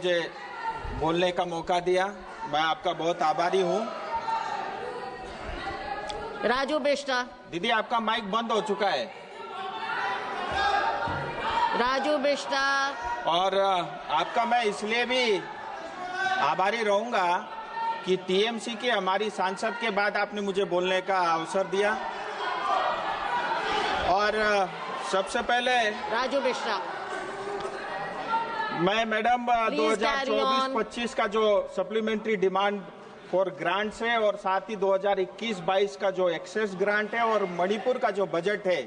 मुझे बोलने का मौका दिया। मैं आपका बहुत आभारी हूँ। राजू बेस्टा। दीदी आपका माइक बंद हो चुका है। राजू बेस्टा। और आपका मैं इसलिए भी आभारी रहूंगा कि टीएमसी की हमारी सांसद के बाद आपने मुझे बोलने का अवसर दिया। और सबसे पहले राजू बेस्टा, मैं मैडम 2024-25 का जो सप्लीमेंट्री डिमांड फॉर ग्रांट्स है और साथ ही 2021-22 का जो एक्सेस ग्रांट है और मणिपुर का जो बजट है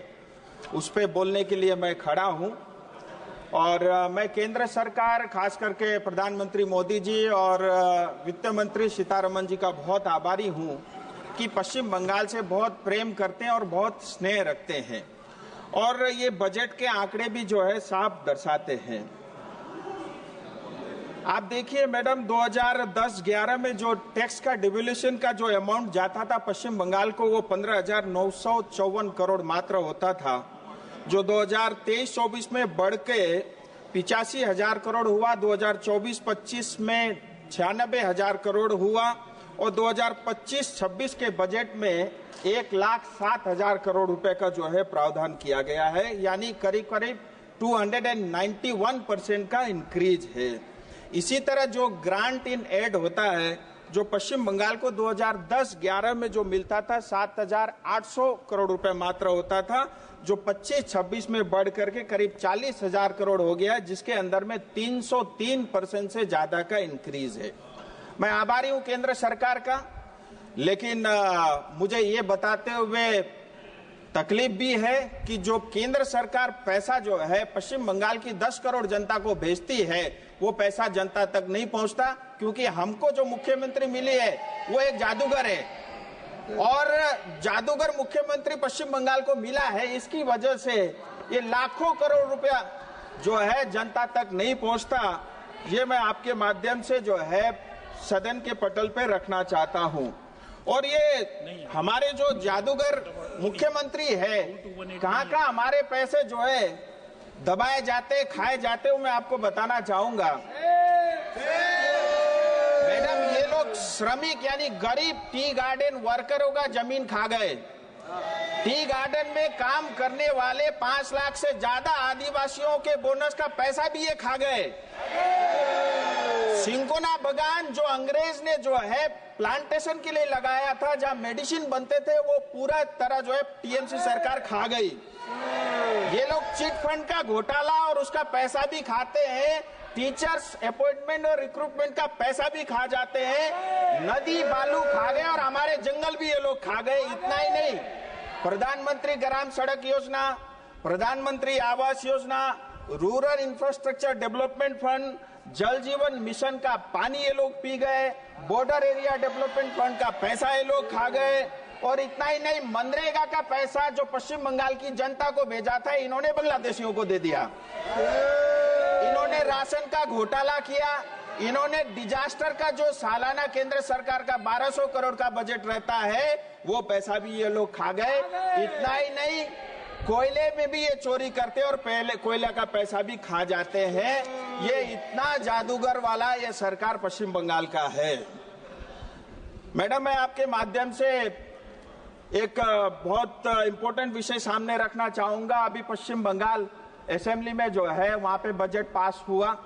उस पे बोलने के लिए मैं खड़ा हूं। और मैं केंद्र सरकार, खास करके प्रधानमंत्री मोदी जी और वित्त मंत्री सीतारमण जी का बहुत आभारी हूं कि पश्चिम बंगाल से बहुत प्रेम करते हैं और बहुत स्नेह रखते हैं। और ये बजट के आंकड़े भी जो है साफ दर्शाते हैं। आप देखिए मैडम, 2010-11 में जो टैक्स का डिवोल्यूशन का जो अमाउंट जाता था पश्चिम बंगाल को, वो 15,954 करोड़ मात्र होता था, जो 2023-24 में बढ़ के 85,000 करोड़ हुआ, 2024-25 में 96,000 करोड़ हुआ और 2025-26 के बजट में 1,07,000 करोड़ रुपए का जो है प्रावधान किया गया है, यानी करीब करीब 291% का इंक्रीज है। इसी तरह जो ग्रांट इन एड होता है, जो पश्चिम बंगाल को 2010-11 में जो मिलता था 7,800 करोड़ रुपए मात्र होता था, जो 25-26 में बढ़ करके करीब 40,000 करोड़ हो गया, जिसके अंदर में 303% से ज्यादा का इंक्रीज है। मैं आभारी हूं केंद्र सरकार का, लेकिन मुझे ये बताते हुए तकलीफ भी है कि जो केंद्र सरकार पैसा जो है पश्चिम बंगाल की 10 करोड़ जनता को भेजती है, वो पैसा जनता तक नहीं पहुंचता, क्योंकि हमको जो मुख्यमंत्री मिली है वो एक जादूगर है और जादूगर मुख्यमंत्री पश्चिम बंगाल को मिला है। इसकी वजह से ये लाखों करोड़ रुपया जो है जनता तक नहीं पहुंचता। ये मैं आपके माध्यम से जो है सदन के पटल पे रखना चाहता हूं। और ये हमारे जो जादूगर मुख्यमंत्री है, कहां हमारे पैसे जो है दबाए जाते, खाए जाते, वो मैं आपको बताना चाहूंगा। मैडम, ये लोग श्रमिक यानी गरीब टी गार्डन वर्करों का जमीन खा गए। टी गार्डन में काम करने वाले 5 लाख से ज्यादा आदिवासियों के बोनस का पैसा भी ये खा गए। सिंकोना बगान जो अंग्रेज ने जो है प्लांटेशन के लिए लगाया था, जहां मेडिसिन बनते थे, वो पूरा तरह जो है टीएमसी सरकार खा गई। ये लोग चिट फंड का घोटाला और उसका पैसा भी खाते हैं, टीचर्स अपॉइंटमेंट और रिक्रूटमेंट का पैसा भी खा जाते हैं, नदी बालू खा गए और हमारे जंगल भी ये लोग खा गए। इतना ही नहीं, प्रधानमंत्री ग्राम सड़क योजना, प्रधानमंत्री Awas Yojana, rural infrastructure development fund, जल जीवन मिशन का पानी ये लोग पी गए, बॉर्डर एरिया डेवलपमेंट फंड का पैसा ये लोग खा गए। और इतना ही नहीं, मनरेगा का पैसा जो पश्चिम बंगाल की जनता को भेजा था, इन्होंने बांग्लादेशियों को दे दिया। इन्होंने राशन का घोटाला किया। इन्होंने डिजास्टर का जो सालाना केंद्र सरकार का 1200 करोड़ का बजट रहता है, वो पैसा भी ये लोग खा गए। इतना ही नहीं, कोयले में भी ये चोरी करते और पहले कोयला का पैसा भी खा जाते हैं। ये इतना जादूगर वाला ये सरकार पश्चिम बंगाल का है। मैडम, मैं आपके माध्यम से एक बहुत इंपॉर्टेंट विषय सामने रखना चाहूंगा। अभी पश्चिम बंगाल असेंबली में जो है वहां पे बजट पास हुआ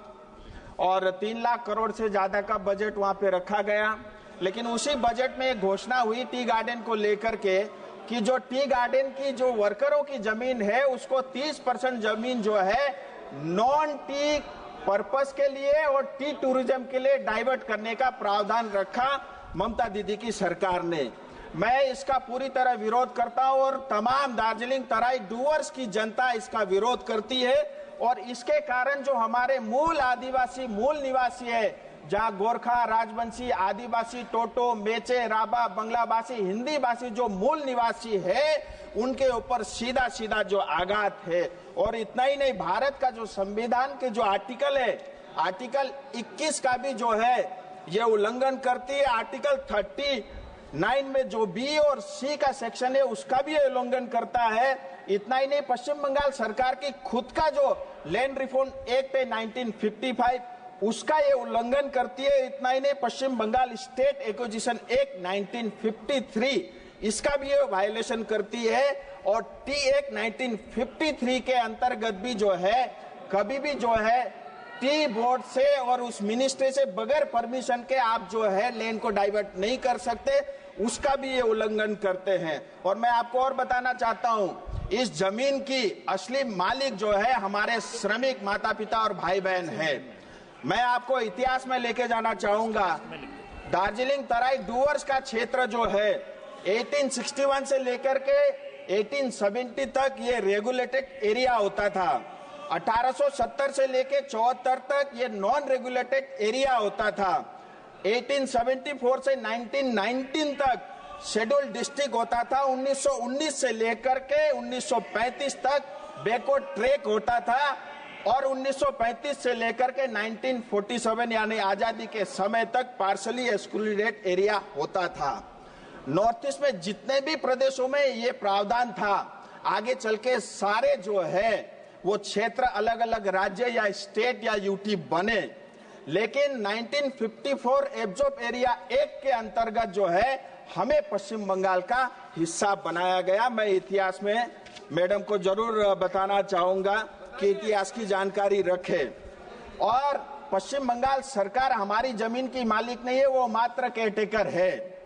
और 3 लाख करोड़ से ज्यादा का बजट वहां पे रखा गया। लेकिन उसी बजट में एक घोषणा हुई टी गार्डन को लेकर के कि जो टी गार्डन की जो वर्करों की जमीन है, उसको 30% जमीन जो है नॉन टी पर्पस के लिए और टी टूरिज्म के लिए डाइवर्ट करने का प्रावधान रखा ममता दीदी की सरकार ने। मैं इसका पूरी तरह विरोध करता हूं और तमाम दार्जिलिंग तराई डूवर्स की जनता इसका विरोध करती है। और इसके कारण जो हमारे मूल आदिवासी, मूल निवासी है, जहां गोरखा, राजवंशी, आदिवासी, टोटो, मेचे, राबा, बंगलाभाषी, हिंदी भाषी जो मूल निवासी है, उनके ऊपर सीधा सीधा जो आघात है। और इतना ही नहीं, भारत का जो संविधान के जो आर्टिकल है, आर्टिकल 21 का भी जो है ये उल्लंघन करती है। आर्टिकल 39 में जो बी और सी का सेक्शन है, उसका भी उल्लंघन करता है। इतना ही नहीं, पश्चिम बंगाल सरकार की खुद का जो लैंड रिफॉर्म एक्ट है 1955, उसका ये उल्लंघन करती है। इतना ही नहीं, पश्चिम बंगाल स्टेट एक्विजिशन एक्ट 1953 इसका भी ये वायलेशन करती है। और टी एक्ट 1953 के अंतर्गत भी जो है कभी भी जो है टी बोर्ड से और उस मिनिस्ट्री से बगैर परमिशन के आप जो है लैंड को डाइवर्ट नहीं कर सकते, उसका भी ये उल्लंघन करते हैं। और मैं आपको और बताना चाहता हूं, इस जमीन की असली मालिक जो है हमारे श्रमिक माता पिता और भाई बहन है। मैं आपको इतिहास में लेके जाना चाहूंगा। दार्जिलिंग तराई डूवर्स का क्षेत्र जो है 1861 से लेकर के 1870 तक ये रेगुलेटेड एरिया होता था। 1870 से लेकर 74 तक ये नॉन रेगुलेटेड एरिया होता था। 1874 से 1919 तक शेड्यूल्ड डिस्ट्रिक्ट होता था। 1919 से लेकर के 1935 तक बैकवर्ड ट्रैक होता था। और 1935 से लेकर के 1947 यानी आजादी के समय तक पार्शली एक्सक्लूडेड एरिया होता था। नॉर्थ ईस्ट में जितने भी प्रदेशों में ये प्रावधान था, आगे चल के सारे जो है वो क्षेत्र अलग अलग राज्य या स्टेट या यूटी बने। लेकिन 1954 एब्जॉर्ब एरिया एक्ट के अंतर्गत जो है हमें पश्चिम बंगाल का हिस्सा बनाया गया। मैं इतिहास में मैडम को जरूर बताना चाहूंगा कि इतिहास की जानकारी रखे। और पश्चिम बंगाल सरकार हमारी जमीन की मालिक नहीं है, वो मात्र केयरटेकर है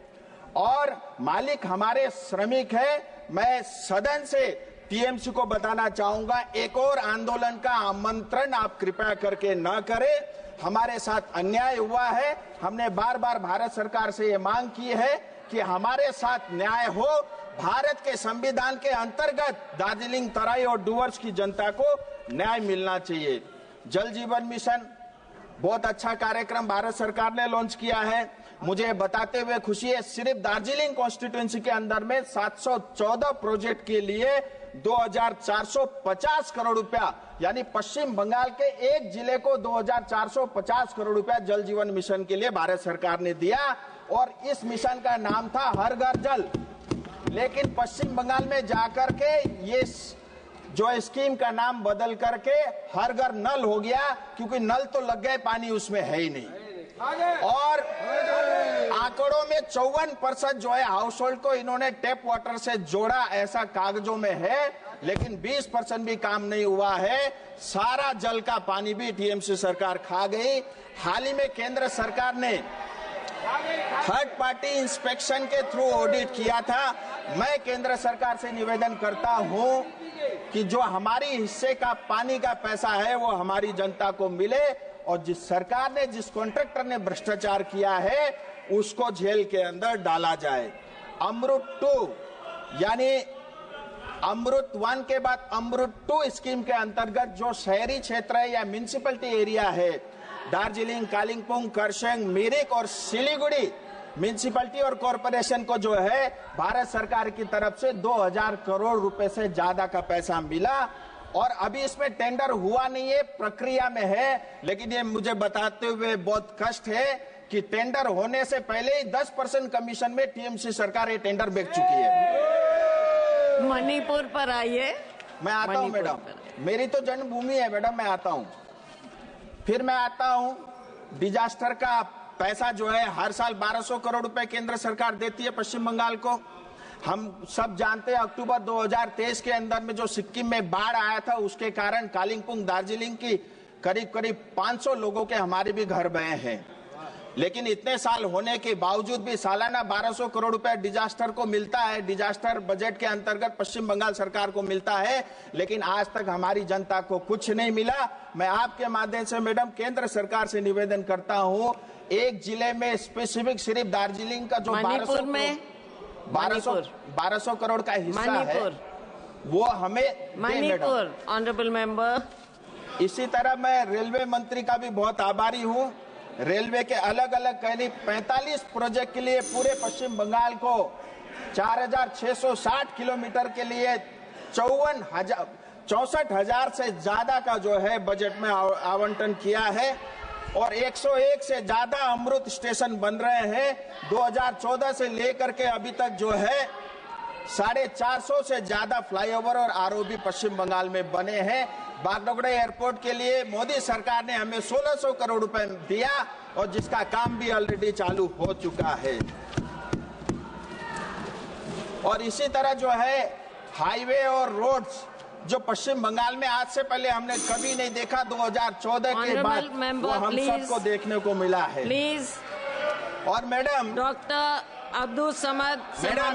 और मालिक हमारे श्रमिक है। मैं सदन से टीएमसी को बताना चाहूंगा, एक और आंदोलन का आमंत्रण आप कृपया करके न करें। हमारे साथ अन्याय हुआ है। हमने बार बार भारत सरकार से ये मांग की है कि हमारे साथ न्याय हो। भारत के संविधान के अंतर्गत दार्जिलिंग तराई और डूवर्स की जनता को न्याय मिलना चाहिए। जल जीवन मिशन बहुत अच्छा कार्यक्रम भारत सरकार ने लॉन्च किया है। मुझे बताते हुए खुशी है, सिर्फ दार्जिलिंग कॉन्स्टिट्यूएंसी के अंदर में 714 प्रोजेक्ट के लिए 2450 करोड़ रुपया, यानी पश्चिम बंगाल के एक जिले को 2450 करोड़ रुपया जल जीवन मिशन के लिए भारत सरकार ने दिया। और इस मिशन का नाम था हर घर जल। लेकिन पश्चिम बंगाल में जाकर के ये जो स्कीम का नाम बदल करके हर घर नल हो गया, क्योंकि नल तो लग गए, पानी उसमें है ही नहीं। और आंकड़ों में 54% जो है हाउस होल्ड को इन्होंने टैप वाटर से जोड़ा, ऐसा कागजों में है। लेकिन 20% भी काम नहीं हुआ है। सारा जल का पानी भी टीएमसी सरकार खा गई। हाल ही में केंद्र सरकार ने थर्ड पार्टी इंस्पेक्शन के थ्रू ऑडिट किया था। मैं केंद्र सरकार से निवेदन करता हूं कि जो हमारी हिस्से का पानी का पैसा है वो हमारी जनता को मिले, और जिस सरकार ने, जिस कॉन्ट्रैक्टर ने भ्रष्टाचार किया है उसको जेल के अंदर डाला जाए। अमृत 2 यानी अमृत 1 के बाद अमृत 2 स्कीम के अंतर्गत जो शहरी क्षेत्र है या म्युनिसिपैलिटी एरिया है, दार्जिलिंग, कालिम्पोंग, करसंग, मिरिक और सिलीगुड़ी म्युनिसिपैलिटी और कॉरपोरेशन को जो है भारत सरकार की तरफ से 2000 करोड़ रुपए से ज्यादा का पैसा मिला। और अभी इसमें टेंडर हुआ नहीं है, प्रक्रिया में है। लेकिन ये मुझे बताते हुए बहुत कष्ट है कि टेंडर होने से पहले ही 10% कमीशन में टीएमसी सरकार ये टेंडर बेच चुकी है। मणिपुर पर आइए। मैं आता हूं मैडम, मेरी तो जन्मभूमि है मैडम, मैं आता हूं। फिर मैं आता हूं, डिजास्टर का पैसा जो है हर साल 1200 करोड़ रुपए केंद्र सरकार देती है पश्चिम बंगाल को। हम सब जानते हैं अक्टूबर 2023 के अंदर में जो सिक्किम में बाढ़ आया था, उसके कारण कालिम्पोंग, दार्जिलिंग की करीब करीब 500 लोगों के हमारे भी घर बहे हैं। लेकिन इतने साल होने के बावजूद भी सालाना 1200 करोड़ रुपए डिजास्टर को मिलता है, डिजास्टर बजट के अंतर्गत पश्चिम बंगाल सरकार को मिलता है। लेकिन आज तक हमारी जनता को कुछ नहीं मिला। मैं आपके माध्यम से मैडम केंद्र सरकार से निवेदन करता हूं, एक जिले में स्पेसिफिक सिर्फ दार्जिलिंग का जो 1200 करोड़ का हिस्सा है वो हमें मणिपुर। Honourable member. इसी तरह मैं रेलवे मंत्री का भी बहुत आभारी हूं। रेलवे के अलग अलग करीब 45 प्रोजेक्ट के लिए पूरे पश्चिम बंगाल को 4660 किलोमीटर के लिए 64,000 से ज्यादा का जो है बजट में आवंटन किया है। और 101 से ज्यादा अमृत स्टेशन बन रहे हैं। 2014 से लेकर के अभी तक जो है 450 से ज्यादा फ्लाईओवर और आरओबी पश्चिम बंगाल में बने हैं। बागडोगरा एयरपोर्ट के लिए मोदी सरकार ने हमें 1600 करोड़ रुपए दिया और जिसका काम भी ऑलरेडी चालू हो चुका है। और इसी तरह जो है हाईवे और रोड्स जो पश्चिम बंगाल में आज से पहले हमने कभी नहीं देखा, 2014 के बाद वो हम सबको देखने को मिला है। प्लीज। और madam doctor Abdul Samad. Madam